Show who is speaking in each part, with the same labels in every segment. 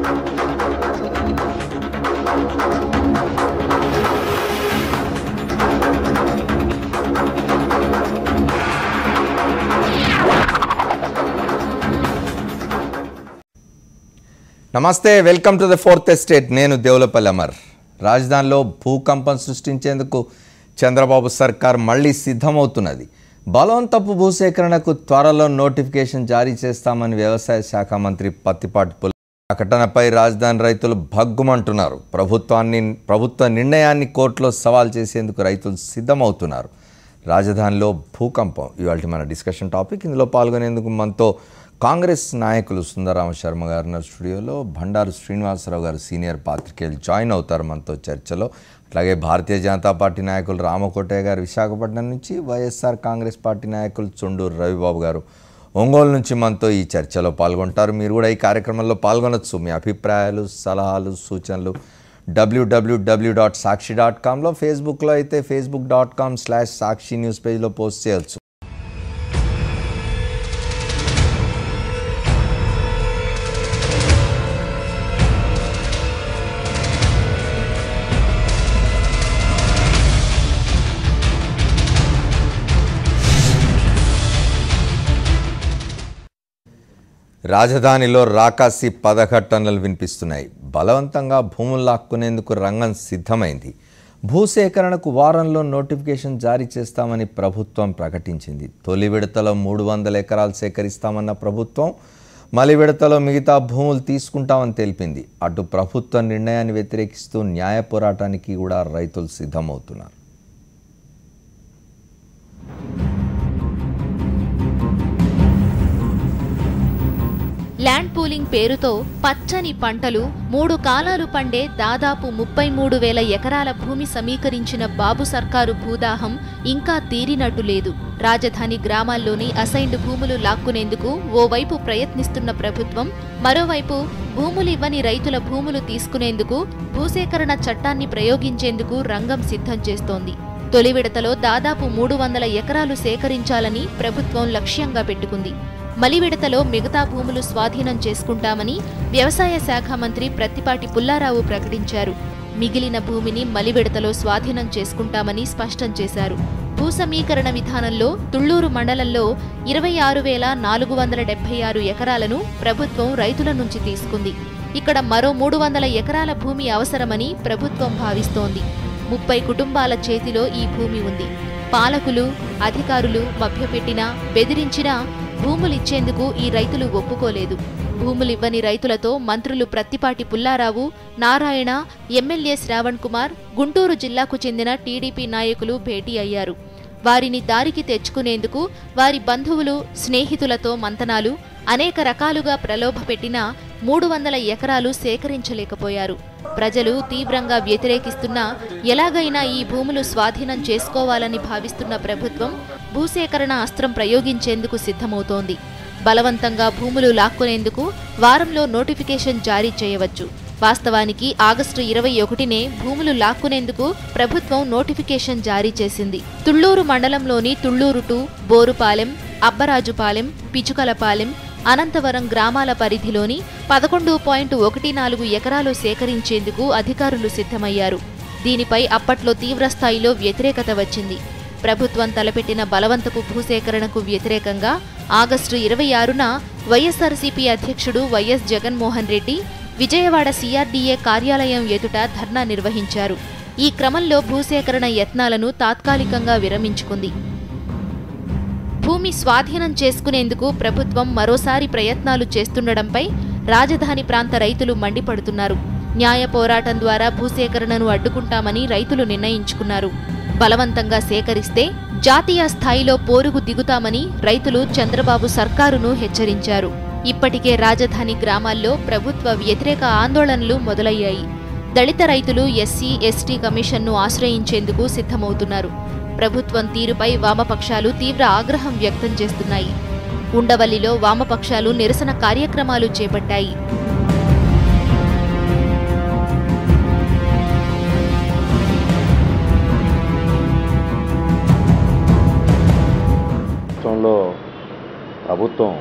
Speaker 1: నమస్తే, welcome to the fourth estate. నేను దేవులపల్లి అమర్. రాజధానిలో భూకంపం సృష్టించేందుకు చంద్రబాబు సర్కార్ మళ్లీ సిద్ధమవుతున్నది. బలవంతపు భూసేకరణకు త్వరలో నోటిఫికేషన్ జారీ చేస్తామని వ్యవసాయ శాఖ మంత్రి పత్తిపాటి పుల్లారావు ప్రకటనపై రాజధాని రైతులు భగ్గుమంటున్నారు. ప్రభుత్వ నిర్ణయాన్ని కోర్టులో సవాల్ చేసేందుకు రైతులు సిద్ధమవుతున్నారు. రాజధానిలో భూకంపం ఇవాళ మన డిస్కషన్ టాపిక్. ఇందులో పాల్గొనేందుకు మనతో కాంగ్రెస్ నాయకులు సుందరరామ శర్మ గారు స్టూడియోలో, బండారు శ్రీనివాసరావు గారు సీనియర్ పాత్రికేయులు జాయిన్ అవుతారు మనతో చర్చలో. అట్లాగే భారతీయ జనతా పార్టీ నాయకులు రామకోటయ్య గారు విశాఖపట్నం నుంచి, వైఎస్ఆర్ కాంగ్రెస్ పార్టీ నాయకులు చుండూరు రవిబాబు గారు ఒంగోలు నుంచి మనతో ఈ చర్చలో పాల్గొంటారు. మీరు కూడా ఈ కార్యక్రమంలో పాల్గొనవచ్చు. మీ అభిప్రాయాలు, సలహాలు, సూచనలు www.sakshi.comలో, ఫేస్బుక్లో అయితే facebook.com/sakshi న్యూస్ పేజ్లో పోస్ట్ చేయవచ్చు. రాజధానిలో రాకాసి పదఘట్టనలు వినిపిస్తున్నాయి. బలవంతంగా భూములు లాక్కునేందుకు రంగం సిద్ధమైంది. భూసేకరణకు వారంలో నోటిఫికేషన్ జారీ చేస్తామని ప్రభుత్వం ప్రకటించింది. తొలి విడతలో 300 ఎకరాలు సేకరిస్తామన్న ప్రభుత్వం మలి విడతలో మిగతా భూములు తీసుకుంటామని తెలిపింది. అటు ప్రభుత్వ నిర్ణయాన్ని వ్యతిరేకిస్తూ న్యాయ పోరాటానికి కూడా రైతులు సిద్ధమవుతున్నారు.
Speaker 2: ల్యాండ్ పూలింగ్ పేరుతో పచ్చని పంటలు 3 కాలాలు పండే దాదాపు 33,000 ఎకరాల భూమి సమీకరించిన బాబు సర్కారు భూదాహం ఇంకా తీరినట్టు లేదు. రాజధాని గ్రామాల్లోని అసైన్డ్ భూములు లాక్కునేందుకు ఓవైపు ప్రయత్నిస్తున్న ప్రభుత్వం, మరోవైపు భూములివ్వని రైతుల భూములు తీసుకునేందుకు భూసేకరణ చట్టాన్ని ప్రయోగించేందుకు రంగం సిద్ధం చేస్తోంది. తొలి విడతలో దాదాపు 300 ఎకరాలు సేకరించాలని ప్రభుత్వం లక్ష్యంగా పెట్టుకుంది. మలి విడతలో మిగతా భూములు స్వాధీనం చేసుకుంటామని వ్యవసాయ శాఖ మంత్రి పత్తిపాటి పుల్లారావు ప్రకటించారు. మిగిలిన భూమిని మలి విడతలో స్వాధీనం చేసుకుంటామని స్పష్టం చేశారు. భూ సమీకరణ విధానంలో తుళ్లూరు మండలంలో 26,476 ఎకరాలను ప్రభుత్వం రైతుల నుంచి తీసుకుంది. ఇక్కడ మరో 300 ఎకరాల భూమి అవసరమని ప్రభుత్వం భావిస్తోంది. 30 కుటుంబాల చేతిలో ఈ భూమి ఉంది. పాలకులు, అధికారులు మభ్యపెట్టినా, బెదిరించినా భూములిచ్చేందుకు ఈ రైతులు ఒప్పుకోలేదు. భూములివ్వని రైతులతో మంత్రులు పత్తిపాటి పుల్లారావు, నారాయణ, ఎమ్మెల్యే శ్రావణ్ కుమార్, గుంటూరు జిల్లాకు చెందిన టీడీపీ నాయకులు భేటీ అయ్యారు. వారిని దారికి తెచ్చుకునేందుకు వారి బంధువులు, స్నేహితులతో మంతనాలు, అనేక రకాలుగా ప్రలోభపెట్టినా 300 ఎకరాలు సేకరించలేకపోయారు. ప్రజలు తీవ్రంగా వ్యతిరేకిస్తున్నా ఎలాగైనా ఈ భూములు స్వాధీనం చేసుకోవాలని భావిస్తున్న ప్రభుత్వం భూసేకరణ అస్త్రం ప్రయోగించేందుకు సిద్ధమవుతోంది. బలవంతంగా భూములు లాక్కునేందుకు వారంలో నోటిఫికేషన్ జారీ చేయవచ్చు. వాస్తవానికి ఆగస్టు 21నే భూములు లాక్కునేందుకు ప్రభుత్వం నోటిఫికేషన్ జారీ చేసింది. తుళ్లూరు మండలంలోని తుళ్లూరు 2, బోరుపాలెం, అబ్బరాజుపాలెం, పిచుకలపాలెం, అనంతవరం గ్రామాల పరిధిలోని 11.14 ఎకరాలు సేకరించేందుకు అధికారులు సిద్ధమయ్యారు. దీనిపై అప్పట్లో తీవ్రస్థాయిలో వ్యతిరేకత వచ్చింది. ప్రభుత్వం తలపెట్టిన బలవంతపు భూసేకరణకు వ్యతిరేకంగా ఆగస్టు 26న వైఎస్ఆర్సీపీ అధ్యక్షుడు వైఎస్ జగన్మోహన్ రెడ్డి విజయవాడ CRDA కార్యాలయం ఎదుట ధర్నా నిర్వహించారు. ఈ క్రమంలో భూసేకరణ యత్నాలను తాత్కాలికంగా విరమించుకుంది. భూమి స్వాధీనం చేసుకునేందుకు ప్రభుత్వం మరోసారి ప్రయత్నాలు చేస్తుండడంపై రాజధాని ప్రాంత రైతులు మండిపడుతున్నారు. న్యాయ పోరాటం ద్వారా భూసేకరణను అడ్డుకుంటామని రైతులు నిర్ణయించుకున్నారు. బలవంతంగా సేకరిస్తే జాతీయ స్థాయిలో పోరుకు దిగుతామని రైతులు చంద్రబాబు సర్కారును హెచ్చరించారు. ఇప్పటికే రాజధాని గ్రామాల్లో ప్రభుత్వ వ్యతిరేక ఆందోళనలు మొదలయ్యాయి. దళిత రైతులు SC, ST కమిషన్ను ఆశ్రయించేందుకు సిద్ధమవుతున్నారు. ప్రభుత్వం తీరుపై వామపక్షాలు తీవ్ర ఆగ్రహం వ్యక్తం చేస్తున్నాయి. ఉండవల్లిలో వామపక్షాలు నిరసన కార్యక్రమాలు చేపట్టాయి.
Speaker 3: ప్రభుత్వం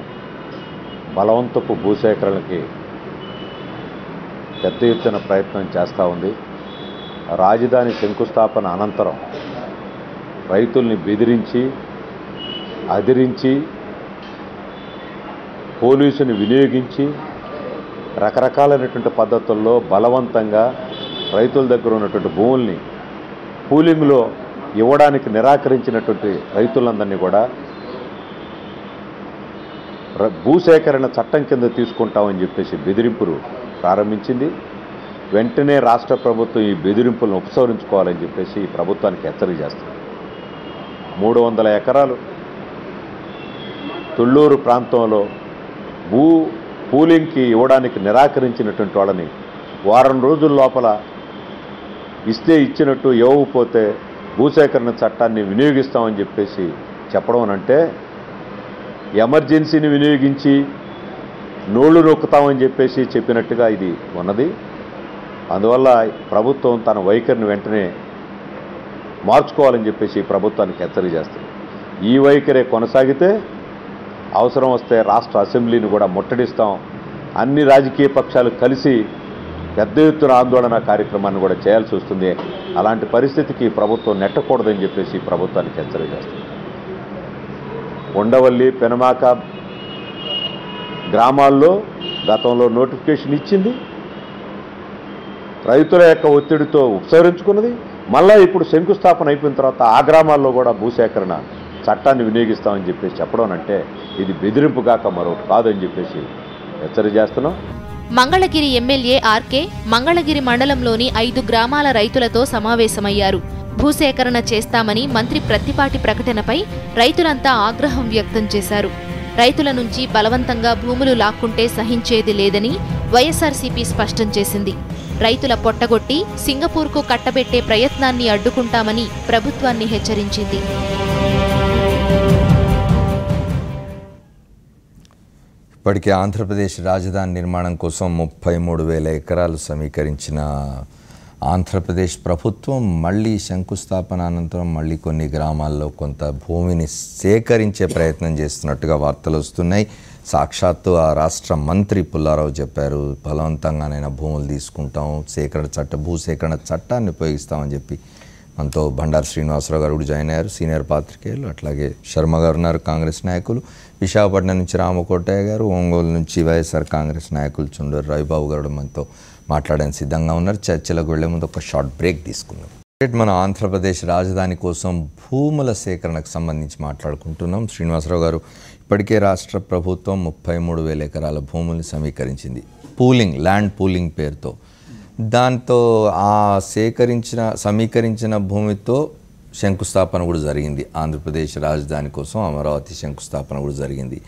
Speaker 3: బలవంతపు భూసేకరణకి పెద్ద ఎత్తున ప్రయత్నం చేస్తూ ఉంది. రాజధాని శంకుస్థాపన అనంతరం రైతుల్ని బెదిరించి అదిరించి పోలీసుని వినియోగించి రకరకాలైనటువంటి పద్ధతుల్లో బలవంతంగా రైతుల దగ్గర ఉన్నటువంటి భూముల్ని పూలింగ్లో ఇవ్వడానికి నిరాకరించినటువంటి రైతులందరినీ కూడా భూసేకరణ చట్టం కింద తీసుకుంటామని చెప్పేసి బెదిరింపులు ప్రారంభించింది. వెంటనే రాష్ట్ర ప్రభుత్వం ఈ బెదిరింపులను ఉపసంహరించుకోవాలని చెప్పేసి ఈ ప్రభుత్వానికి హెచ్చరిక చేస్తుంది. 300 ఎకరాలు తుళ్ళూరు ప్రాంతంలో పూలింగ్కి ఇవ్వడానికి నిరాకరించినటువంటి వాళ్ళని వారం రోజుల లోపల ఇస్తే ఇచ్చినట్టు, ఇవ్వకపోతే భూసేకరణ చట్టాన్ని వినియోగిస్తామని చెప్పేసి చెప్పడం అంటే ఎమర్జెన్సీని వినియోగించి నోళ్లు నొక్కుతామని చెప్పేసి చెప్పినట్టుగా ఇది ఉన్నది. అందువల్ల ప్రభుత్వం తన వైఖరిని వెంటనే మార్చుకోవాలని చెప్పేసి ప్రభుత్వానికి హెచ్చరిక చేస్తుంది. ఈ వైఖరే కొనసాగితే అవసరం వస్తే రాష్ట్ర అసెంబ్లీని కూడా ముట్టడిస్తాం, అన్ని రాజకీయ పక్షాలు కలిసి పెద్ద ఎత్తున ఆందోళన కార్యక్రమాన్ని కూడా చేయాల్సి వస్తుంది. అలాంటి పరిస్థితికి ప్రభుత్వం నెట్టకూడదని చెప్పేసి ప్రభుత్వానికి హెచ్చరిక చేస్తుంది. ఉండవల్లి, పెనమాక గ్రామాల్లో గతంలో నోటిఫికేషన్ ఇచ్చింది, రైతుల యొక్క ఒత్తిడితో ఉపసంహరించుకున్నది. మళ్ళా ఇప్పుడు శంకుస్థాపన అయిపోయిన తర్వాత ఆ గ్రామాల్లో కూడా భూసేకరణ చట్టాన్ని వినియోగిస్తామని చెప్పేసి చెప్పడం అంటే ఇది బెదిరింపు కాక మరొకటి కాదని చెప్పేసి హెచ్చరిక చేస్తున్నాం.
Speaker 2: మంగళగిరి ఎమ్మెల్యే ఆర్కే మంగళగిరి మండలంలోని 5 గ్రామాల రైతులతో సమావేశమయ్యారు. భూసేకరణ చేస్తామని మంత్రి ప్రత్తిపాటి ప్రకటనపై రైతులంతా ఆగ్రహం వ్యక్తం చేశారు. రైతుల నుంచి బలవంతంగా భూములు లాక్కుంటే సహించేది లేదని వైఎస్ఆర్సీపీ స్పష్టం చేసింది. రైతుల పొట్టగొట్టి సింగపూర్కు కట్టబెట్టే ప్రయత్నాన్ని అడ్డుకుంటామని ప్రభుత్వాన్ని హెచ్చరించింది.
Speaker 1: ఇప్పటికే ఆంధ్రప్రదేశ్ రాజధాని నిర్మాణం కోసం 33,000 ఎకరాలు సమీకరించిన ఆంధ్రప్రదేశ్ ప్రభుత్వం మళ్ళీ శంకుస్థాపన అనంతరం మళ్ళీ కొన్ని గ్రామాల్లో కొంత భూమిని సేకరించే ప్రయత్నం చేస్తున్నట్టుగా వార్తలు వస్తున్నాయి. సాక్షాత్తు ఆ రాష్ట్ర మంత్రి పుల్లారావు చెప్పారు, బలవంతంగానైనా భూములు తీసుకుంటాం, భూసేకరణ చట్టాన్ని ఉపయోగిస్తామని చెప్పి. మనతో బండారు శ్రీనివాసరావు గారు కూడా జాయిన్ అయ్యారు, సీనియర్ పాత్రికేయులు. అట్లాగే శర్మ గారు ఉన్నారు, కాంగ్రెస్ నాయకులు. విశాఖపట్నం నుంచి రామకోటయ్య గారు, ఒంగోలు నుంచి వైఎస్ఆర్ కాంగ్రెస్ నాయకులు చుండూరు రవిబాబు గారు మనతో మాట్లాడడానికి సిద్ధంగా ఉన్నారు. చర్చలకు వెళ్లే ముందు ఒక షార్ట్ బ్రేక్ తీసుకుందాం. మన ఆంధ్రప్రదేశ్ రాజధాని కోసం భూముల సేకరణకు సంబంధించి మాట్లాడుకుంటున్నాం. శ్రీనివాసరావు గారు, ఇప్పటికే రాష్ట్ర ప్రభుత్వం 33,000 ఎకరాల భూముల్ని సమీకరించింది, ల్యాండ్ పూలింగ్ పేరుతో. దాంతో ఆ సమీకరించిన భూమితో శంకుస్థాపన కూడా జరిగింది. ఆంధ్రప్రదేశ్ రాజధాని కోసం అమరావతి శంకుస్థాపన కూడా జరిగింది.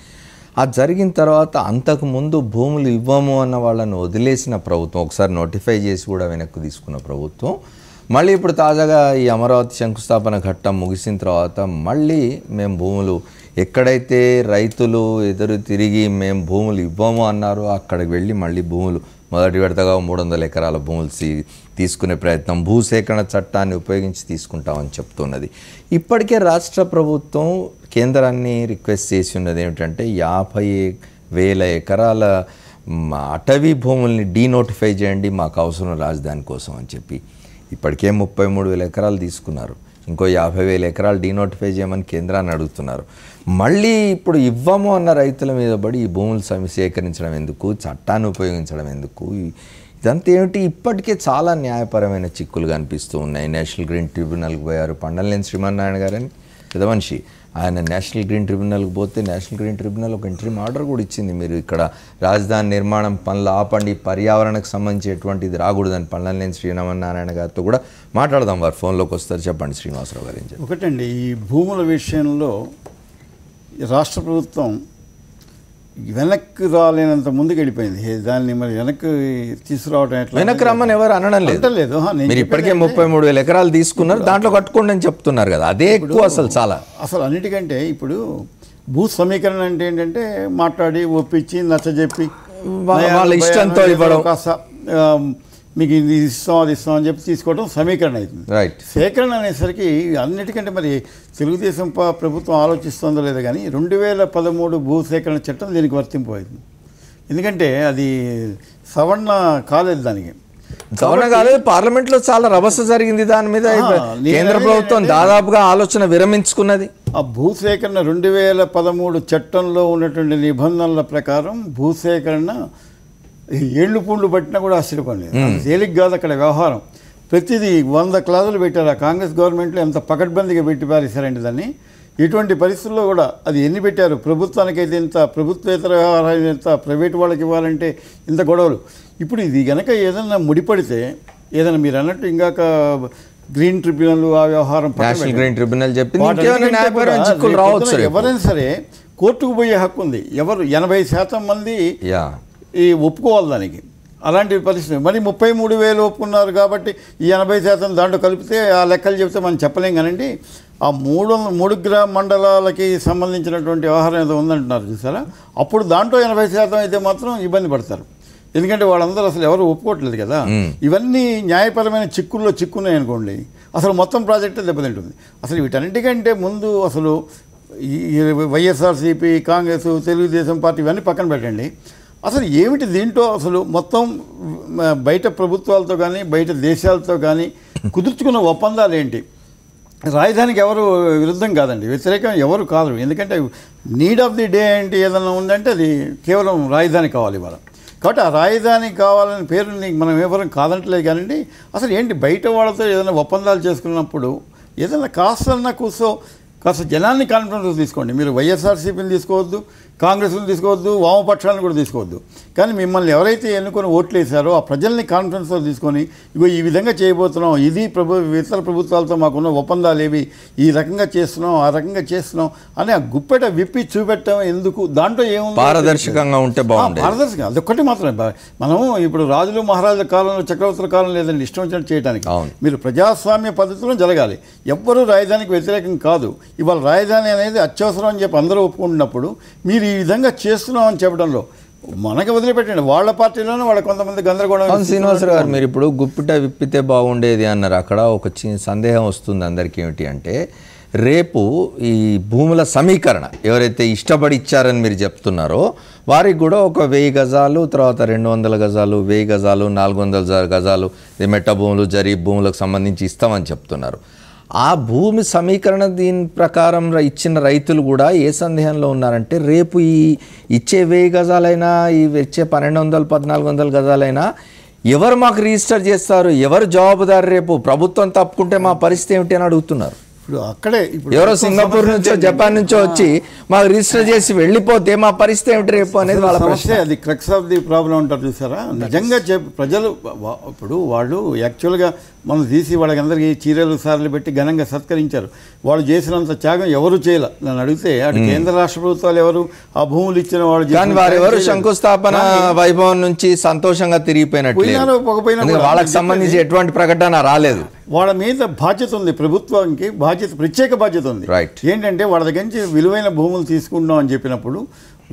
Speaker 1: అది జరిగిన తర్వాత అంతకుముందు భూములు ఇవ్వము అన్న వాళ్ళని వదిలేసిన ప్రభుత్వం, ఒకసారి నోటిఫై చేసి కూడా వెనక్కి తీసుకున్న ప్రభుత్వం, మళ్ళీ ఇప్పుడు తాజాగా ఈ అమరావతి శంకుస్థాపన ఘట్టం ముగిసిన తర్వాత మళ్ళీ మేము భూములు ఎక్కడైతే రైతులు ఎదురు తిరిగి మేము భూములు ఇవ్వము అన్నారో అక్కడికి వెళ్ళి మళ్ళీ భూములు మొదటి విడతగా 300 ఎకరాల భూములు తీసుకునే ప్రయత్నం, భూసేకరణ చట్టాన్ని ఉపయోగించి తీసుకుంటామని చెప్తున్నది. ఇప్పటికే రాష్ట్ర ప్రభుత్వం కేంద్రాన్ని రిక్వెస్ట్ చేసి ఉన్నది ఏమిటంటే 50,000 ఎకరాల అటవీ భూముల్ని డీనోటిఫై చేయండి, మాకు అవసరం రాజధాని కోసం అని చెప్పి. ఇప్పటికే 33,000 ఎకరాలు తీసుకున్నారు, ఇంకో 50,000 ఎకరాలు డీనోటిఫై చేయమని కేంద్రాన్ని అడుగుతున్నారు. మళ్ళీ ఇప్పుడు ఇవ్వము అన్న రైతుల మీద పడి ఈ భూములు సేకరించడం ఎందుకు, చట్టాన్ని ఉపయోగించడం ఎందుకు, ఇదంతా ఏమిటి? ఇప్పటికే చాలా న్యాయపరమైన చిక్కులు కనిపిస్తూ ఉన్నాయి. నేషనల్ గ్రీన్ ట్రిబ్యునల్కి పోయారు పండలనేని శ్రీమన్నారాయణ గారని పెద్ద మనిషి, ఆయన నేషనల్ గ్రీన్ ట్రిబ్యునల్కి పోతే నేషనల్ గ్రీన్ ట్రిబ్యునల్ ఒక ఇంటరిమ్ ఆర్డర్ కూడా ఇచ్చింది, మీరు ఇక్కడ రాజధాని నిర్మాణం పనులు ఆపండి, పర్యావరణకు సంబంధించి ఎటువంటిది రాకూడదని. పండలనేని శ్రీమన్నారాయణ గారితో కూడా మాట్లాడదాం, వారు ఫోన్లోకి వస్తారు. చెప్పండి శ్రీనివాసరావు గారు. ఏం చెప్పండి.
Speaker 4: ఒకటండి, ఈ భూముల విషయంలో రాష్ట్ర ప్రభుత్వం వెనక్కి రాలేనంత ముందుకు వెళ్ళిపోయింది. దాన్ని మరి వెనక్కి తీసుకురావడం ఎట్లా?
Speaker 1: వెనక్కి రమ్మని ఎవరు అనడం లేదు. మీరు ఇప్పటికే 33,000 ఎకరాలు తీసుకున్నారు, దాంట్లో కట్టుకోండి అని చెప్తున్నారు కదా, అదే ఎక్కువ. అసలు
Speaker 4: అన్నిటికంటే ఇప్పుడు భూ సమీకరణ అంటే ఏంటంటే మాట్లాడి ఒప్పించి నచ్చజెప్పి
Speaker 1: వాళ్ళ ఇష్టంతో ఇవ్వడం,
Speaker 4: కాస్త మీకు ఇది ఇస్తాం అది ఇస్తాం అని చెప్పి తీసుకోవడం సమీకరణ అవుతుంది.
Speaker 1: రైట్.
Speaker 4: సేకరణ అనేసరికి అన్నిటికంటే మరి తెలుగుదేశం ప్రభుత్వం ఆలోచిస్తుందో లేదో కానీ 2013 భూసేకరణ చట్టం దీనికి వర్తింపు అవుతుంది. ఎందుకంటే అది సవరణ కాలేదు దానికి.
Speaker 1: సవరణ కాలేదు, పార్లమెంట్లో చాలా రభస జరిగింది దాని మీద. కేంద్ర ప్రభుత్వం దాదాపుగా ఆలోచన విరమించుకున్నది.
Speaker 4: ఆ భూసేకరణ 2013 చట్టంలో ఉన్నటువంటి నిబంధనల ప్రకారం భూసేకరణ ఏళ్ళు పూళ్ళు పట్టినా కూడా ఆశ్చర్యపడలేదు. తేలిక కాదు అక్కడ వ్యవహారం. ప్రతిదీ 100 క్లాజులు పెట్టారు. ఆ కాంగ్రెస్ గవర్నమెంట్లో ఎంత పకడ్బందీగా పెట్టి పారేశారండి దాన్ని. ఇటువంటి పరిస్థితుల్లో కూడా అది ఎన్ని పెట్టారు, ప్రభుత్వానికైతే ఇంత, ప్రభుత్వేతర వ్యవహారాలు ఎంత, ప్రైవేట్ వాళ్ళకి ఇవ్వాలంటే ఇంత గొడవలు. ఇప్పుడు ఇది కనుక ఏదైనా ముడిపడితే, ఏదైనా మీరు అన్నట్టు ఇంకాక గ్రీన్ ట్రిబ్యునల్ ఆ వ్యవహారం
Speaker 1: గ్రీన్ ట్రిబ్యునల్
Speaker 4: ఎవరైనా సరే కోర్టుకు పోయే హక్కు ఉంది. ఎవరు 80% మంది ఈ ఒప్పుకోవాలి దానికి. అలాంటి పరిస్థితి. మరి 33,000 ఒప్పుకున్నారు కాబట్టి ఈ 80% దాంట్లో కలిపితే ఆ లెక్కలు చెప్తే మనం చెప్పలేం. కానండి ఆ 3 గ్రామ మండలాలకి సంబంధించినటువంటి వ్యవహారం ఏదో ఉందంటున్నారు చూసారా, అప్పుడు దాంట్లో 80% అయితే మాత్రం ఇబ్బంది పడతారు. ఎందుకంటే వాళ్ళందరూ అసలు ఎవరు ఒప్పుకోవట్లేదు కదా. ఇవన్నీ న్యాయపరమైన చిక్కుల్లో చిక్కున్నాయి అనుకోండి, అసలు మొత్తం ప్రాజెక్టే దెబ్బతింటుంది. అసలు వీటన్నిటికంటే ముందు అసలు ఈ వైఎస్ఆర్సీపీ, కాంగ్రెస్, తెలుగుదేశం పార్టీ ఇవన్నీ పక్కన పెట్టండి. అసలు ఏమిటి దీంట్లో అసలు మొత్తం బయట ప్రభుత్వాలతో కానీ బయట దేశాలతో కానీ కుదుర్చుకున్న ఒప్పందాలు ఏంటి? రాజధానికి ఎవరు విరుద్ధం కాదండి, వ్యతిరేకం ఎవరు కాదు. ఎందుకంటే నీడ్ ఆఫ్ ది డే ఏంటి ఏదైనా ఉందంటే అది కేవలం రాజధాని కావాలి ఇవాళ. కాబట్టి ఆ రాజధాని కావాలని పేరుని మనం ఎవరం కాదంటలేదు. కానివ్వండి అసలు ఏంటి బయట వాళ్ళతో ఏదైనా ఒప్పందాలు చేసుకున్నప్పుడు ఏదైనా కాస్త జనాన్ని కాన్ఫిడెన్స్ తీసుకోండి. మీరు వైఎస్ఆర్సీపీని తీసుకోవద్దు, కాంగ్రెస్ని తీసుకోవద్దు, వామపక్షాలను కూడా తీసుకోవద్దు. కానీ మిమ్మల్ని ఎవరైతే ఎన్నుకొని ఓట్లు వేశారో ఆ ప్రజల్ని కాన్ఫిడెన్స్తో తీసుకొని ఇగో ఈ విధంగా చేయబోతున్నాం, ఇది ఇతర ప్రభుత్వాలతో మాకున్న ఒప్పందాలు ఏవి, ఈ రకంగా చేస్తున్నాం, ఆ రకంగా చేస్తున్నాం అని ఆ గుప్పెట విప్పి చూపెట్టడం ఎందుకు? దాంట్లో ఏముంది?
Speaker 1: పారదర్శకంగా ఉంటే బాగుంటుంది.
Speaker 4: పారదర్శకంగా అదొక్కటి మాత్రమే. మనం ఇప్పుడు రాజులు మహారాజుల కాలంలో, చక్రవర్తుల కాలం లేదండి ఇష్టం వచ్చినట్టు చేయడానికి. మీరు ప్రజాస్వామ్య పద్ధతిలో జరగాలి. ఎవ్వరూ రాజధానికి వ్యతిరేకం కాదు. ఇవాళ రాజధాని అనేది అత్యవసరం అని చెప్పి అందరూ ఒప్పుకుంటున్నప్పుడు మీరు ఈ విధంగా చేస్తున్నాం అని చెప్పడంలో మనకి వదిలిపెట్టండి. వాళ్ళ పార్టీలోనే వాళ్ళ కొంతమంది గందరగోళం.
Speaker 1: శ్రీనివాసరావు గారు, మీరు ఇప్పుడు గుప్పిట విప్పితే బాగుండేది అన్నారు. అక్కడ ఒక సందేహం వస్తుంది అందరికీ. ఏమిటి అంటే రేపు ఈ భూముల సమీకరణ ఎవరైతే ఇష్టపడి ఇచ్చారని మీరు చెప్తున్నారో వారికి కూడా ఒక 1000 గజాలు, తర్వాత 200 గజాలు, 1000 గజాలు, 400 గజాలు మెట్ట భూములు, జరీబ్ భూములకు సంబంధించి ఇస్తామని చెప్తున్నారు. ఆ భూమి సమీకరణ దీని ప్రకారం ఇచ్చిన రైతులు కూడా ఏ సందేహంలో ఉన్నారంటే రేపు ఈ ఇచ్చే 1000 గజాలైనా, ఈ ఇచ్చే 1200, 1400 గజాలైనా ఎవరు మాకు రిజిస్టర్ చేస్తారు, ఎవరు జవాబుదారు? రేపు ప్రభుత్వం తప్పుకుంటే మా పరిస్థితి ఏమిటి అని అడుగుతున్నారు.
Speaker 4: ఇప్పుడు అక్కడే
Speaker 1: ఎవరో సింగపూర్ నుంచో జపాన్ నుంచో వచ్చి మాకు రిజిస్టర్ చేసి వెళ్ళిపోతే మా పరిస్థితి ఏమిటి రేపు అనేది వాళ్ళ
Speaker 4: సమస్య. అది క్రక్స్ ఆఫ్ ది ప్రాబ్లం అంటారు చూసారా. నిజంగా ప్రజలు ఇప్పుడు వాళ్ళు యాక్చువల్గా మనం తీసి వాళ్ళకందరికీ చీరలు సార్లు పెట్టి ఘనంగా సత్కరించారు. వాళ్ళు చేసినంత త్యాగం ఎవరు చేయలే. నన్ను అడిగితే అటు కేంద్ర రాష్ట్ర ప్రభుత్వాలు ఎవరు ఆ భూములు ఇచ్చిన వాళ్ళు
Speaker 1: వారెవరు శంకుస్థాపన వైభవం నుంచి సంతోషంగా తిరిగిపోయినట్టు వాళ్ళకి సంబంధించి ఎటువంటి ప్రకటన రాలేదు.
Speaker 4: వాళ్ళ మీద బాధ్యత ఉంది, ప్రభుత్వానికి ప్రత్యేక బాధ్యత ఉంది. ఏంటంటే వాళ్ళ దగ్గర నుంచి విలువైన భూములు తీసుకుంటున్నాం అని చెప్పినప్పుడు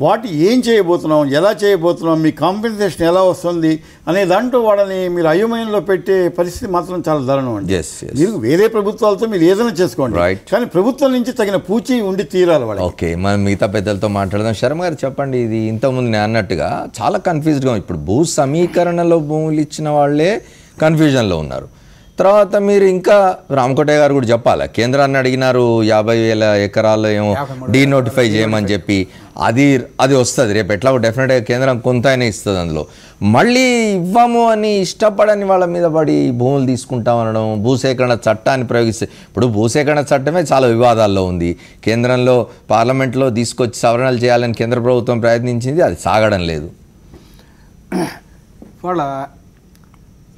Speaker 4: వాటి ఏం చేయబోతున్నాం, ఎలా చేయబోతున్నాం, మీ కాంపెన్సేషన్ ఎలా వస్తుంది అనే దాంట్లో వాళ్ళని మీరు అయోమయంలో పెట్టే పరిస్థితి మాత్రం చాలా దారుణం అండి. మీరు వేరే ప్రభుత్వాలతో మీరు ఏదైనా చేసుకోండి, కానీ ప్రభుత్వం నుంచి తగిన పూచి ఉండి తీరాలి వాళ్ళు.
Speaker 1: ఓకే, మనం మిగతా పెద్దలతో మాట్లాడదాం. శర్మ గారు చెప్పండి, ఇది ఇంతకుముందు నేను అన్నట్టుగా చాలా కన్ఫ్యూజ్డ్గా ఇప్పుడు భూ సమీకరణలో భూములు ఇచ్చిన వాళ్ళే కన్ఫ్యూజన్లో ఉన్నారు. తర్వాత మీరు ఇంకా రామకోటయ్య గారు కూడా చెప్పాలి, కేంద్రాన్ని అడిగినారు 50,000 ఎకరాలు ఏమో డీనోటిఫై చేయమని చెప్పి, అది వస్తుంది రేపు ఎట్లా డెఫినెట్గా కేంద్రం కొంత అయినా ఇస్తుంది. అందులో మళ్ళీ ఇవ్వము అని ఇష్టపడని వాళ్ళ మీద పడి భూములు తీసుకుంటామనడం, భూసేకరణ చట్టాన్ని ప్రయోగిస్తే ఇప్పుడు భూసేకరణ చట్టమే చాలా వివాదాల్లో ఉంది. కేంద్రంలో పార్లమెంట్లో తీసుకొచ్చి సవరణలు చేయాలని కేంద్ర ప్రభుత్వం ప్రయత్నించింది, అది సాగడం లేదు.
Speaker 5: వాళ్ళ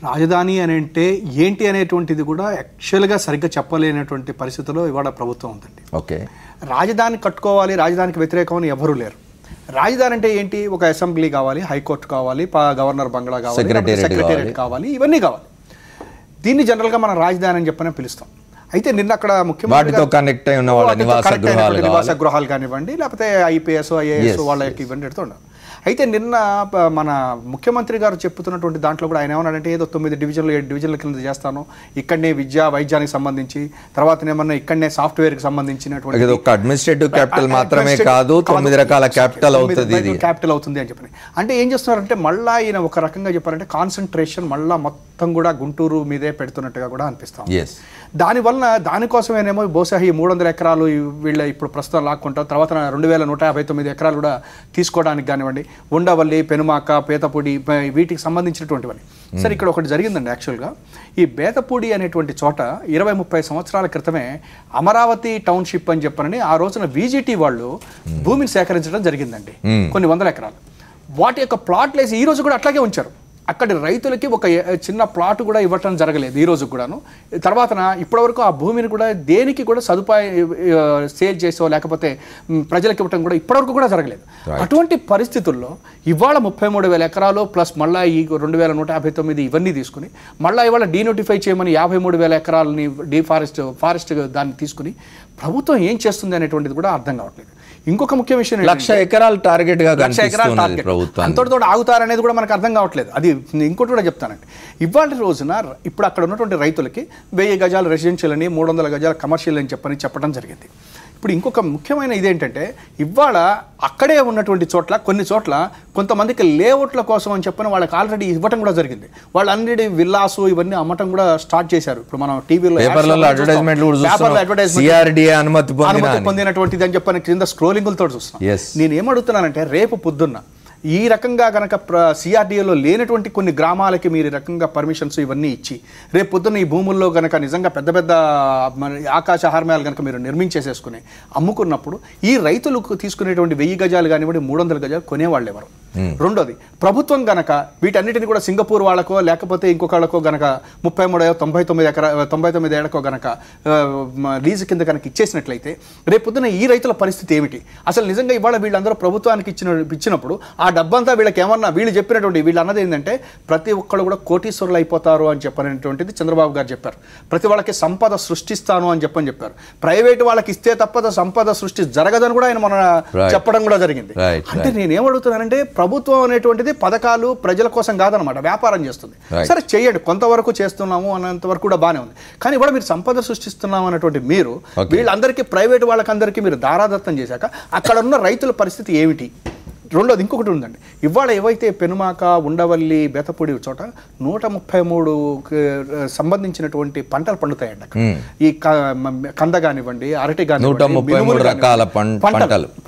Speaker 5: రాజధాని అని అంటే ఏంటి అనేటువంటిది కూడా యాక్చువల్గా సరిగ్గా చెప్పలేనటువంటి పరిస్థితిలో ఇవాళ ప్రభుత్వం ఉందండి.
Speaker 1: ఓకే,
Speaker 5: రాజధాని కట్టుకోవాలి, రాజధానికి వ్యతిరేకం అని ఎవరూ లేరు. రాజధాని అంటే ఏంటి? ఒక అసెంబ్లీ కావాలి, హైకోర్టు కావాలి, గవర్నర్ బంగ్లా కావాలి, సెక్రటేరియట్ కావాలి, ఇవన్నీ కావాలి. దీన్ని జనరల్గా మనం రాజధాని అని చెప్పనే పిలుస్తాం. అయితే నిన్న అక్కడ ముఖ్యమంత్రి నివాస గృహాలు కానివ్వండి, లేకపోతే IPS, IAS వాళ్ళకి ఇవన్నీ పెడుతుండాలి. అయితే నిన్న మన ముఖ్యమంత్రి గారు చెప్తున్నటువంటి దాంట్లో కూడా ఆయన ఏమన్నాడంటే ఏదో 9 డివిజన్లు 7 డివిజన్ల కింద చేస్తాను, ఇక్కడనే వైద్యానికి సంబంధించి, తర్వాత ఏమన్నా ఇక్కడనే సాఫ్ట్వేర్కి సంబంధించినటువంటి
Speaker 1: ఒక అడ్మినిస్ట్రేటివ్ క్యాపిటల్ మాత్రమే కాదు 9 రకాల క్యాపిటల్
Speaker 5: అవుతుంది అని చెప్పని. అంటే ఏం చేస్తున్నారంటే మళ్ళా ఈయన ఒక రకంగా చెప్పారంటే కాన్సన్ట్రేషన్ మళ్ళా మొత్తం కూడా గుంటూరు మీదే పెడుతున్నట్టుగా కూడా అనిపిస్తాం. దానివల్ల దానికోసమేనేమో బహుశా ఈ 300 ఎకరాలు వీళ్ళ ఇప్పుడు ప్రస్తుతం లాక్కుంటారు, తర్వాత 2159 ఎకరాలు కూడా తీసుకోవడానికి కానివ్వండి, ఉండవల్లి, పెనుమాక, పేతపూడి వీటికి సంబంధించినటువంటివన్నీ. సరే ఇక్కడ ఒకటి జరిగిందండి. యాక్చువల్గా ఈ బేతపూడి అనేటువంటి చోట 20-30 సంవత్సరాల క్రితమే అమరావతి టౌన్షిప్ అని చెప్పని ఆ రోజున VGT వాళ్ళు భూమిని సేకరించడం జరిగిందండి, కొన్ని వందల ఎకరాలు. వాటి యొక్క ప్లాట్లు వేసి ఈ రోజు కూడా అట్లాగే ఉంచారు. అక్కడి రైతులకి ఒక చిన్న ప్లాట్ కూడా ఇవ్వటం జరగలేదు ఈ రోజు కూడాను. తర్వాత ఇప్పటివరకు ఆ భూమిని కూడా దేనికి కూడా సదుపాయం సేల్ చేసో లేకపోతే ప్రజలకు ఇవ్వటం కూడా ఇప్పటివరకు కూడా జరగలేదు. అటువంటి పరిస్థితుల్లో ఇవాళ 33,000 ఎకరాలు ప్లస్ మళ్ళీ ఈ 2,159 ఇవన్నీ తీసుకుని మళ్ళీ ఇవాళ డీనోటిఫై చేయమని 53,000 ఎకరాలని ఫారెస్ట్ దాన్ని తీసుకుని ప్రభుత్వం ఏం చేస్తుంది అనేటువంటిది కూడా అర్థం కావట్లేదు. ఇంకొక ముఖ్య విషయం,
Speaker 1: 1,00,000 ఎకరాలు టార్గెట్ గా
Speaker 5: అంతటితో ఆగుతారనేది కూడా మనకు అర్థం కావట్లేదు. అది ఇంకోటి కూడా చెప్తానండి. ఇవాళ రోజున ఇప్పుడు అక్కడ ఉన్నటువంటి రైతులకి 1000 గజాలు రెసిడెన్షియల్ అని 300 గజాలు కమర్షియల్ అని చెప్పడం జరిగింది. ఇప్పుడు ఇంకొక ముఖ్యమైన ఇదేంటంటే ఇవాళ అక్కడే ఉన్నటువంటి చోట్ల కొన్ని చోట్ల కొంతమందికి లేఅవుట్ల కోసం అని చెప్పని వాళ్ళకి ఆల్రెడీ ఇవ్వటం కూడా జరిగింది. వాళ్ళు అన్నిటి విల్లాసు ఇవన్నీ అమ్మటం కూడా స్టార్ట్ చేశారు. ఇప్పుడు మనం టీవీలో అనుమతి పొందినటువంటిది అని చెప్పని కింద స్క్రోలింగులతో చూస్తున్నాం. నేను ఏమడుగుతున్నానంటే రేపు పొద్దున్న ఈ రకంగా కనుక CRDAలో లేనటువంటి కొన్ని గ్రామాలకి మీరు ఈ రకంగా పర్మిషన్స్ ఇవన్నీ ఇచ్చి రేపు పొద్దున్న ఈ భూముల్లో కనుక నిజంగా పెద్ద పెద్ద ఆకాశ హార్మయాలు కనుక మీరు నిర్మించేసేసుకుని అమ్ముకున్నప్పుడు ఈ రైతులకు తీసుకునేటువంటి 1000 గజాలు కానివ్వండి 300 గజాలు కొనేవాళ్ళు ఎవరు? రెండోది, ప్రభుత్వం గనక వీటన్నిటిని కూడా సింగపూర్ వాళ్ళకో లేకపోతే ఇంకొకళ్ళకో గనక 99 ఏళ్లకో గనక లీజు కింద కనుక ఇచ్చేసినట్లయితే రేపొద్దున ఈ రైతుల పరిస్థితి ఏమిటి? అసలు నిజంగా ఇవాళ వీళ్ళందరూ ప్రభుత్వానికి ఇచ్చినప్పుడు ఆ డబ్బంతా వీళ్ళకి ఏమన్నా వీళ్ళు చెప్పినటువంటి వీళ్ళు అన్నది ఏంటంటే ప్రతి ఒక్కళ్ళు కూడా కోటీశ్వరులు అయిపోతారు అని చెప్పనేటువంటిది చంద్రబాబు గారు చెప్పారు. ప్రతి వాళ్ళకి సంపద సృష్టిస్తాను అని చెప్పారు. ప్రైవేట్ వాళ్ళకి ఇస్తే తప్ప సంపద సృష్టి జరగదని కూడా ఆయన మన చెప్పడం కూడా జరిగింది. అంటే నేనేమడుగుతున్నానంటే ప్రభుత్వం అనేటువంటిది పథకాలు ప్రజల కోసం కాదనమాట, వ్యాపారం చేస్తుంది. సరే చేయండి, కొంతవరకు చేస్తున్నాము అన్నంతవరకు కూడా బాగానే ఉంది. కానీ ఇవాళ మీరు సంపద సృష్టిస్తున్నాము అన్నటువంటి మీరు వీళ్ళందరికీ ప్రైవేట్ వాళ్ళకందరికీ మీరు దారాదత్తం చేశాక అక్కడ ఉన్న రైతుల పరిస్థితి ఏమిటి? రెండోది ఇంకొకటి ఉందండి. ఇవాళ ఏవైతే పెనుమాక, ఉండవల్లి, బేతపూడి చోట 133 సంబంధించినటువంటి పంటలు పండుతాయండి. ఈ కంద కానివ్వండి, అరటి కానివ్వండి,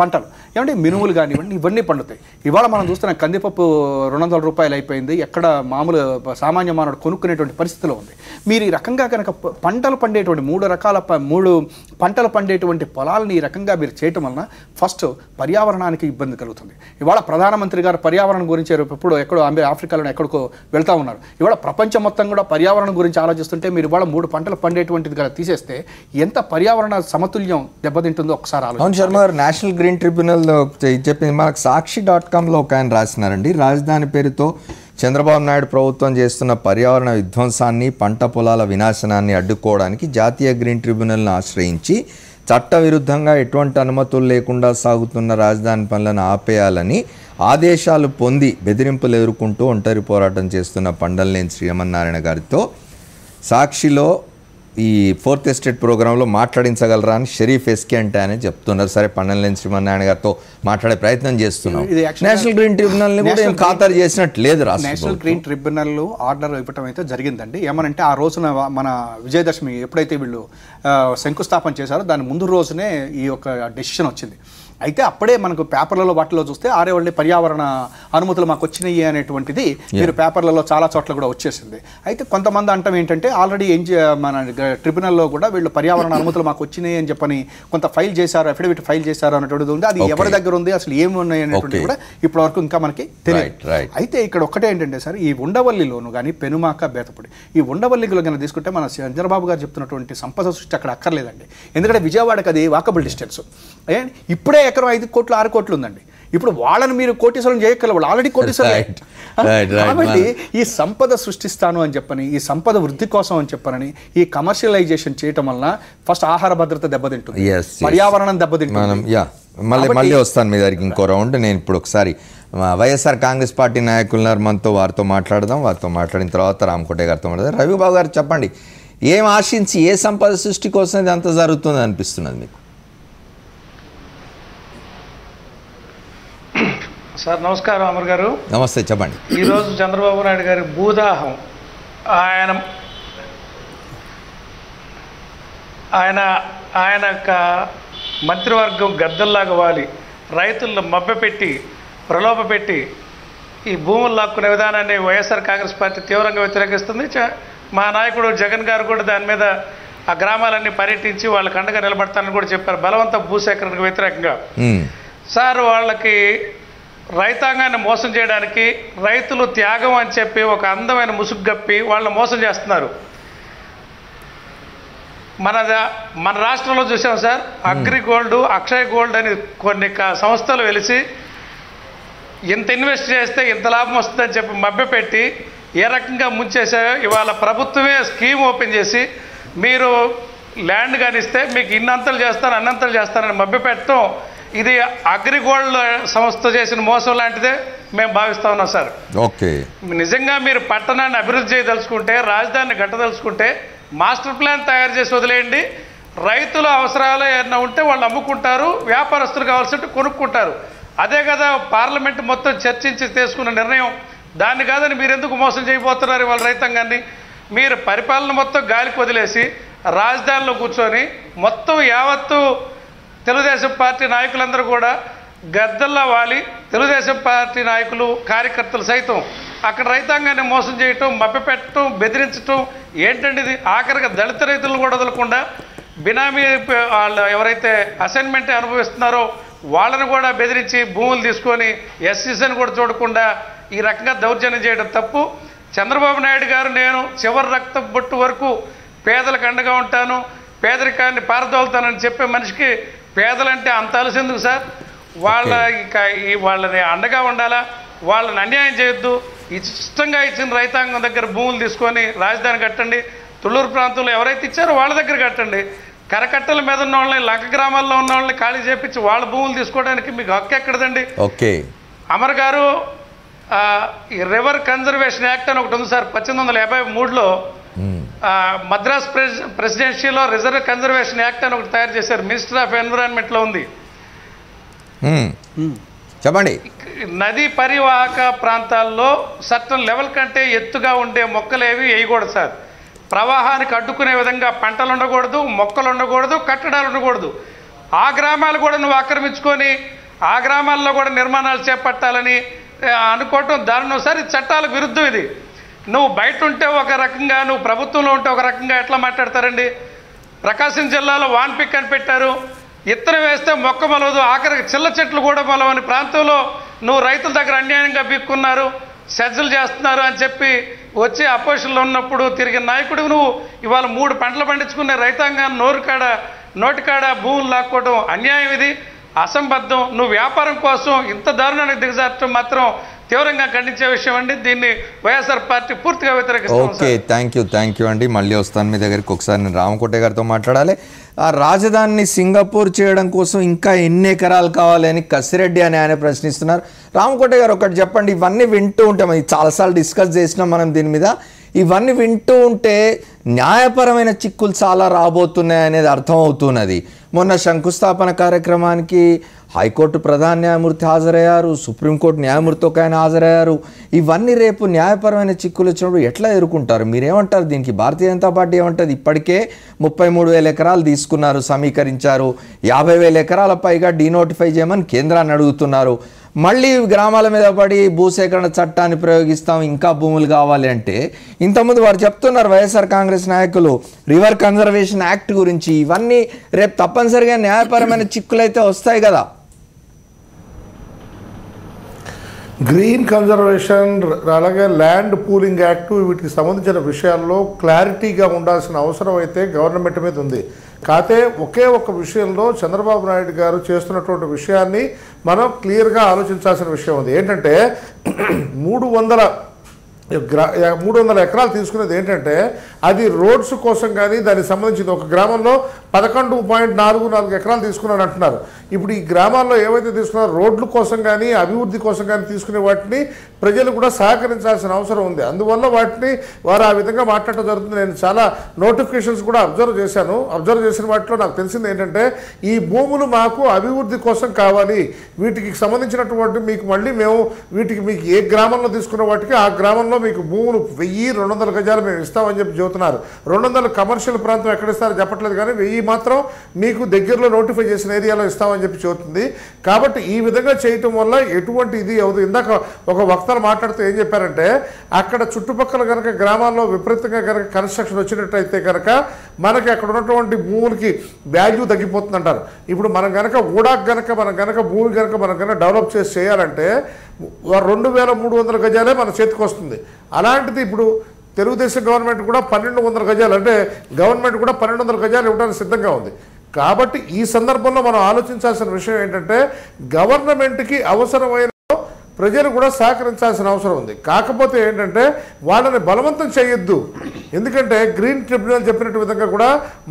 Speaker 5: పంటలు ఏమంటే మినుములు కానివ్వండి ఇవన్నీ పండుతాయి. ఇవాళ మనం చూస్తున్న కందిపప్పు 200 రూపాయలు అయిపోయింది. ఎక్కడ మామూలు సామాన్య మానవుడు కొనుక్కునేటువంటి పరిస్థితిలో ఉంది. మీరు ఈ రకంగా కనుక పంటలు పండేటువంటి 3 పంటలు పండేటువంటి పొలాలని ఈ రకంగా మీరు చేయటం వలన ఫస్ట్ పర్యావరణానికి ఇబ్బంది కలుగుతుంది. ఇవాళ ప్రధానమంత్రి గారు పర్యావరణం గురించి ఎప్పుడు ఎక్కడో ఆఫ్రికాలో ఎక్కడికో వెళ్తా ఉన్నారు. ఇవాళ ప్రపంచం మొత్తం కూడా పర్యావరణం గురించి ఆలోచిస్తుంటే మీరు ఇవాళ 3 పంటలు పండేటువంటిది కదా తీసేస్తే ఎంత పర్యావరణ సమతుల్యం దెబ్బతింటుందో ఒకసారి ఆలోచించండి.
Speaker 1: శర్మ గారు నేషనల్ గ్రీన్ ట్రిబ్యునల్ చెప్పింది మనకు సాక్షి.com ఒక ఆయన రాసినారండి. రాజధాని పేరుతో చంద్రబాబు నాయుడు ప్రభుత్వం చేస్తున్న పర్యావరణ విధ్వంసాన్ని, పంట పొలాల వినాశనాన్ని అడ్డుకోవడానికి జాతీయ గ్రీన్ ట్రిబ్యునల్ను ఆశ్రయించి చట్టవిరుద్ధంగా ఎటువంటి అనుమతులు లేకుండా సాగుతున్న రాజధాని పనులను ఆపేయాలని ఆదేశాలు పొంది బెదిరింపులు ఎదుర్కొంటూ ఒంటరి పోరాటం చేస్తున్న పండలనేని శ్రీమన్నారాయణ గారితో సాక్షిలో ఈ 4th ఎస్టేట్ ప్రోగ్రాంలో మాట్లాడించగలరా అని షరీఫ్ ఎస్కే అంటే అని చెప్తున్నారు. సరే, పండలనేని శ్రీమన్నారాయణ గారితో మాట్లాడే ప్రయత్నం చేస్తున్నాం. నేషనల్ గ్రీన్ ట్రిబ్యునల్ని కూడా ఏం ఖాతరు చేసినట్టు లేదు.
Speaker 5: నేషనల్ గ్రీన్ ట్రిబ్యునల్ ఆర్డర్ ఇవ్వటం అయితే జరిగిందండి. ఏమనంటే ఆ రోజున మన విజయదశమి ఎప్పుడైతే వీళ్ళు శంకుస్థాపన చేశారో దాని ముందు రోజునే ఈ యొక్క డెసిషన్ వచ్చింది. అయితే అప్పుడే మనకు పేపర్లలో వాటిలో చూస్తే ఆరేవాళ్ళే పర్యావరణ అనుమతులు మాకు వచ్చినాయి అనేటువంటిది మీరు పేపర్లలో చాలా చోట్ల కూడా వచ్చేసింది. అయితే కొంతమంది అంటాం ఏంటంటే ఆల్రెడీ మన ట్రిబ్యునల్లో కూడా వీళ్ళు పర్యావరణ అనుమతులు మాకు వచ్చినాయి అని చెప్పని కొంత ఫైల్ చేశారు, అఫిడవిట్ ఫైల్ చేశారు అన్నటువంటిది ఉంది. అది ఎవరి దగ్గర ఉంది, అసలు ఏమి ఉన్నాయి అనేటువంటిది కూడా ఇప్పటి వరకు ఇంకా మనకి తెలియదు. అయితే ఇక్కడ ఒకటే ఏంటంటే సార్, ఈ ఉండవల్లిలోను కానీ పెనుమాక, బేతపూడి ఈ ఉండవల్లిలో కనుక తీసుకుంటే మన చంద్రబాబు గారు చెప్తున్నటువంటి సంపద సృష్టి అక్కడ అక్కర్లేదండి. ఎందుకంటే విజయవాడకి అది వాకబుల్ డిస్టెన్స్. ఇప్పుడే ఎకరం 5 కోట్లు 6 కోట్లు ఉందండి. ఇప్పుడు వాళ్ళని మీరు కోటీశ్వరం చేయగలరు, వాళ్ళు ఆల్రెడీ కోటీశ్వరం. కాబట్టి ఈ సంపద సృష్టిస్తాను అని చెప్పని, ఈ సంపద వృద్ధి కోసం అని చెప్పనని ఈ కమర్షియలైజేషన్ చేయటం వలన ఫస్ట్ ఆహార భద్రత దెబ్బతింటుంది, పర్యావరణం దెబ్బతింటుంది.
Speaker 1: మళ్ళీ వస్తాను మీ దగ్గరికి ఇంకో రౌండ్. నేను ఇప్పుడు ఒకసారి వైఎస్ఆర్ కాంగ్రెస్ పార్టీ నాయకులున్నారు మనతో, వారితో మాట్లాడదాం. వారితో మాట్లాడిన తర్వాత రామకోటయ్య గారితో మాట్లాడదాం. రవిబాబు గారు చెప్పండి, ఏం ఆశించి ఏ సంపద సృష్టి కోసం ఇది అంత జరుగుతుంది అనిపిస్తున్నది మీకు?
Speaker 6: సార్ నమస్కారం అమర్ గారు.
Speaker 1: నమస్తే, చెప్పండి.
Speaker 6: ఈరోజు చంద్రబాబు నాయుడు గారి భూదాహం, ఆయన మంత్రివర్గం గద్దల్లాగా వాలి రైతులను మభ్యపెట్టి ప్రలోభపెట్టి ఈ భూములు లాక్కునే విధానాన్ని వైఎస్ఆర్ కాంగ్రెస్ పార్టీ తీవ్రంగా వ్యతిరేకిస్తుంది. మా నాయకుడు జగన్ గారు కూడా దాని మీద ఆ గ్రామాలన్నీ పర్యటించి వాళ్ళకి అండగా నిలబడతానని కూడా చెప్పారు, బలవంత భూసేకరణకు వ్యతిరేకంగా. సార్ వాళ్ళకి రైతాంగాన్ని మోసం చేయడానికి రైతులు త్యాగం అని చెప్పి ఒక అందమైన ముసుగు గప్పి వాళ్ళని మోసం చేస్తున్నారు. మన రాష్ట్రంలో చూసాం సార్, అగ్రిగోల్డ్, అక్షయ్ గోల్డ్ అని కొన్ని సంస్థలు వెలిసి ఇంత ఇన్వెస్ట్ చేస్తే ఇంత లాభం వస్తుందని చెప్పి మభ్యపెట్టి ఏ రకంగా ముంచేసాయో ఇవాళ ప్రభుత్వమే స్కీమ్ ఓపెన్ చేసి మీరు ల్యాండ్ కానిస్తే మీకు ఇన్నంతలు చేస్తాను అన్నంతలు చేస్తానని మభ్యపెట్టడం, ఇది అగ్రిగోల్డ్ సంస్థ చేసిన మోసం లాంటిదే మేము భావిస్తా ఉన్నాం సార్.
Speaker 1: ఓకే,
Speaker 6: నిజంగా మీరు పట్టణాన్ని అభివృద్ధి చేయదలుచుకుంటే, రాజధానిని కట్టదలుచుకుంటే మాస్టర్ ప్లాన్ తయారు చేసి వదిలేయండి. రైతుల అవసరాలు ఏమన్నా ఉంటే వాళ్ళు అమ్ముకుంటారు, వ్యాపారస్తులు కావాల్సింటే కొనుక్కుంటారు. అదే కదా పార్లమెంట్ మొత్తం చర్చించి తీసుకున్న నిర్ణయం. దాన్ని కాదని మీరు ఎందుకు మోసం చేయబోతున్నారు వాళ్ళ రైతాంగాన్ని? మీరు పరిపాలన మొత్తం గాలికి వదిలేసి రాజధానిలో కూర్చొని మొత్తం యావత్తు తెలుగుదేశం పార్టీ నాయకులందరూ కూడా గద్దల్లా వాలి, తెలుగుదేశం పార్టీ నాయకులు కార్యకర్తలు సైతం అక్కడ రైతాంగాన్ని మోసం చేయటం, మభ్యపెట్టడం, బెదిరించటం ఏంటండి ఇది? ఆఖరిగా దళిత రైతులను కూడా వదలకుండా బినామీ వాళ్ళు ఎవరైతే అసైన్మెంట్ అనుభవిస్తున్నారో వాళ్ళని కూడా బెదిరించి భూములు తీసుకొని ఎస్సీసీని కూడా చూడకుండా ఈ రకంగా దౌర్జన్యం చేయడం తప్పు. చంద్రబాబు నాయుడు గారు నేను చివరి రక్త బొట్టు వరకు పేదలకు అండగా ఉంటాను, పేదరికాన్ని పారదోలుతానని చెప్పే మనిషికి పేదలంటే అంత అలసెందుకు సార్? వాళ్ళని అండగా ఉండాలా, వాళ్ళని అన్యాయం చేయొద్దు. ఇష్టంగా ఇచ్చిన రైతాంగం దగ్గర భూములు తీసుకొని రాజధాని కట్టండి. తుళ్ళూరు ప్రాంతంలో ఎవరైతే ఇచ్చారో వాళ్ళ దగ్గర కట్టండి. కరకట్టల మీద ఉన్న వాళ్ళని, లంక గ్రామాల్లో ఉన్న వాళ్ళని ఖాళీ చేపించి వాళ్ళ భూములు తీసుకోవడానికి మీకు హక్కు ఎక్కడదండి?
Speaker 1: ఓకే,
Speaker 6: అమర్ గారు, ఈ రివర్ కన్జర్వేషన్ యాక్ట్ అని ఒకటి ఉంది సార్, 1853లో మద్రాస్ ప్రెసిడెన్సీలో రిజర్వ్ కన్జర్వేషన్ యాక్ట్ అని ఒకటి తయారు చేశారు. మినిస్టర్ ఆఫ్ ఎన్విరాన్మెంట్లో ఉంది.
Speaker 1: చెప్పండి.
Speaker 6: నదీ పరివాహక ప్రాంతాల్లో సర్టన్ లెవెల్ కంటే ఎత్తుగా ఉండే మొక్కలేవి వేయకూడదు సార్. ప్రవాహానికి అడ్డుకునే విధంగా పంటలు ఉండకూడదు, మొక్కలు ఉండకూడదు, కట్టడాలు ఉండకూడదు. ఆ గ్రామాలు కూడా నువ్వు ఆక్రమించుకొని ఆ గ్రామాల్లో కూడా నిర్మాణాలు చేపట్టాలని అనుకోవటం దారుణం సార్. ఇది చట్టాలకు విరుద్ధం. ఇది నువ్వు బయట ఉంటే ఒక రకంగా, నువ్వు ప్రభుత్వంలో ఉంటే ఒక రకంగా ఎట్లా మాట్లాడతారండి? ప్రకాశం జిల్లాలో వాన్పిక్ అని పెట్టారు, ఇత్తనం వేస్తే మొక్క మొలవదు, ఆఖరికి చిల్ల చెట్లు కూడా మొలవని ప్రాంతంలో నువ్వు రైతుల దగ్గర అన్యాయంగా బిక్కున్నారు, సజ్జలు చేస్తున్నారు అని చెప్పి వచ్చి అపోజిషన్లో ఉన్నప్పుడు తిరిగిన నాయకుడు నువ్వు ఇవాళ 3 పంటలు పండించుకునే రైతాంగాన్ని నోటికాడ భూములు లాక్కోవడం అన్యాయం. ఇది అసంబద్ధం. నువ్వు వ్యాపారం కోసం ఇంత దారుణానికి దిగజారటం మాత్రం తీవ్రంగా ఖండించే విషయం అండి. దీన్ని వైఎస్ఆర్ పార్టీ పూర్తిగా వ్యతిరేకిస్తుంది.
Speaker 1: ఓకే, థ్యాంక్ యూ అండి. మళ్ళీ వస్తాను మీ దగ్గరికి. ఒకసారి నేను రామకోటయ్య గారితో మాట్లాడాలి. ఆ రాజధానిని సింగపూర్ చేయడం కోసం ఇంకా ఎన్ని ఎకరాలు కావాలి అని కసిరెడ్డి అని ఆయన ప్రశ్నిస్తున్నారు. రామకోటయ్య గారు ఒకటి చెప్పండి. ఇవన్నీ వింటూ ఉంటాం, ఇది చాలాసార్లు డిస్కస్ చేసినాం మనం దీని మీద. ఇవన్నీ వింటూ ఉంటే న్యాయపరమైన చిక్కులు చాలా రాబోతున్నాయి అనేది అర్థమవుతున్నది. మొన్న శంకుస్థాపన కార్యక్రమానికి హైకోర్టు ప్రధాన న్యాయమూర్తి హాజరయ్యారు, సుప్రీంకోర్టు న్యాయమూర్తి ఒక ఆయన హాజరయ్యారు. ఇవన్నీ రేపు న్యాయపరమైన చిక్కులు వచ్చినప్పుడు ఎట్లా ఎదుర్కొంటారు? మీరేమంటారు దీనికి? భారతీయ జనతా పార్టీ ఏమంటుంది? ఇప్పటికే 33,000 ఎకరాలు తీసుకున్నారు, సమీకరించారు. 50,000 ఎకరాల పైగా డీనోటిఫై చేయమని కేంద్రాన్ని అడుగుతున్నారు. మళ్ళీ గ్రామాల మీద పడి భూసేకరణ చట్టాన్ని ప్రయోగిస్తాం, ఇంకా భూములు కావాలి అంటే. ఇంతకుముందు వారు చెప్తున్నారు వైఎస్ఆర్ కాంగ్రెస్ నాయకులు రివర్ కన్జర్వేషన్ యాక్ట్ గురించి. ఇవన్నీ రేపు తప్పనిసరిగా న్యాయపరమైన చిక్కులైతే వస్తాయి కదా.
Speaker 7: గ్రీన్ కన్జర్వేషన్ అలాగే ల్యాండ్ పూలింగ్ యాక్టు వీటికి సంబంధించిన విషయాల్లో క్లారిటీగా ఉండాల్సిన అవసరం అయితే గవర్నమెంట్ మీద ఉంది. కాకపోతే ఒకే ఒక విషయంలో చంద్రబాబు నాయుడు గారు చేస్తున్నటువంటి విషయాన్ని మనం క్లియర్గా ఆలోచించాల్సిన విషయం ఉంది. ఏంటంటే 300 ఎకరాలు తీసుకునేది ఏంటంటే అది రోడ్స్ కోసం కానీ దానికి సంబంధించింది. ఒక గ్రామంలో 11.44 ఎకరాలు తీసుకున్నాడు అంటున్నారు. ఇప్పుడు ఈ గ్రామాల్లో ఏవైతే తీసుకున్నారో రోడ్ల కోసం కానీ అభివృద్ధి కోసం కానీ తీసుకునే వాటిని ప్రజలు కూడా సహకరించాల్సిన అవసరం ఉంది. అందువల్ల వాటిని వారు ఆ విధంగా మాట్లాడటం జరుగుతుంది. నేను చాలా నోటిఫికేషన్స్ కూడా అబ్జర్వ్ చేసిన వాటిలో నాకు తెలిసింది ఏంటంటే ఈ భూములు మాకు అభివృద్ధి కోసం కావాలి, వీటికి సంబంధించినటువంటి మీకు మళ్ళీ మేము వీటికి మీకు ఏ గ్రామంలో తీసుకున్న వాటికి ఆ గ్రామంలో మీకు భూములు 1200 గజాలు మేము ఇస్తామని చెప్పి చెబుతున్నారు. 200 కమర్షియల్ ప్రాంతం ఎక్కడ ఇస్తారో చెప్పట్లేదు, కానీ 1000 మాత్రం మీకు దగ్గరలో నోటిఫై చేసిన ఏరియాలో ఇస్తామని చెప్పి చెబుతుంది. కాబట్టి ఈ విధంగా చేయటం వల్ల ఎటువంటి ఇది అవుతుంది. ఇందాక ఒక వక్తలు మాట్లాడుతూ ఏం చెప్పారంటే అక్కడ చుట్టుపక్కల కనుక గ్రామాల్లో విపరీతంగా కనుక కన్స్ట్రక్షన్ వచ్చినట్టయితే కనుక మనకి అక్కడ ఉన్నటువంటి భూములకి వాల్యూ తగ్గిపోతుందంటారు. ఇప్పుడు మనం కనుక భూమి కనుక మనం కనుక డెవలప్ చేసి చేయాలంటే 2300 గజాలే మన చేతికి వస్తుంది. అలాంటిది ఇప్పుడు తెలుగుదేశం గవర్నమెంట్ కూడా 1200 గజాలు, అంటే గవర్నమెంట్ కూడా 1200 గజాలు ఇవ్వడానికి సిద్ధంగా ఉంది. కాబట్టి ఈ సందర్భంలో మనం ఆలోచించాల్సిన విషయం ఏంటంటే గవర్నమెంట్కి అవసరమైన ప్రజలు కూడా సహకరించాల్సిన అవసరం ఉంది. కాకపోతే ఏంటంటే వాళ్ళని బలవంతం చేయొద్దు. ఎందుకంటే గ్రీన్ ట్రిబ్యునల్ చెప్పినట్టు విధంగా కూడా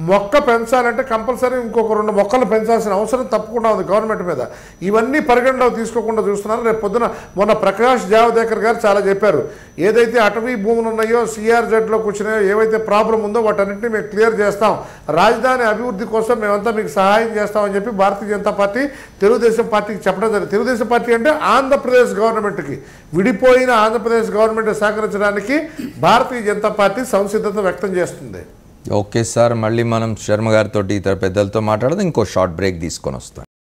Speaker 7: మొక్క పెంచాలంటే కంపల్సరీ ఇంకొక 2 మొక్కలు పెంచాల్సిన అవసరం తప్పకుండా ఉంది గవర్నమెంట్ మీద. ఇవన్నీ పరిగణలో తీసుకోకుండా చూస్తున్నారు. రేపు పొద్దున మొన్న ప్రకాష్ జావదేకర్ గారు చాలా చెప్పారు, ఏదైతే అటవీ భూములు ఉన్నాయో CRZలో కూర్చున్నాయో ఏవైతే ప్రాబ్లం ఉందో వాటన్నింటినీ మేము క్లియర్ చేస్తాం, రాజధాని అభివృద్ధి కోసం మేమంతా మీకు సహాయం చేస్తామని చెప్పి భారతీయ జనతా పార్టీ తెలుగుదేశం పార్టీకి చెప్పడం జరిగింది. తెలుగుదేశం పార్టీ అంటే ఆంధ్రప్రదేశ్ గవర్నమెంట్కి, విడిపోయిన ఆంధ్రప్రదేశ్ గవర్నమెంట్ సహకరించడానికి భారతీయ జనతా పార్టీ సంసిద్ధత వ్యక్తం చేస్తుంది.
Speaker 1: ఓకే సార్, మళ్ళీ మనం శర్మ గారితో ఇతర పెద్దలతో మాట్లాడదాం. ఇంకో షార్ట్ బ్రేక్ తీసుకొని వస్తాం.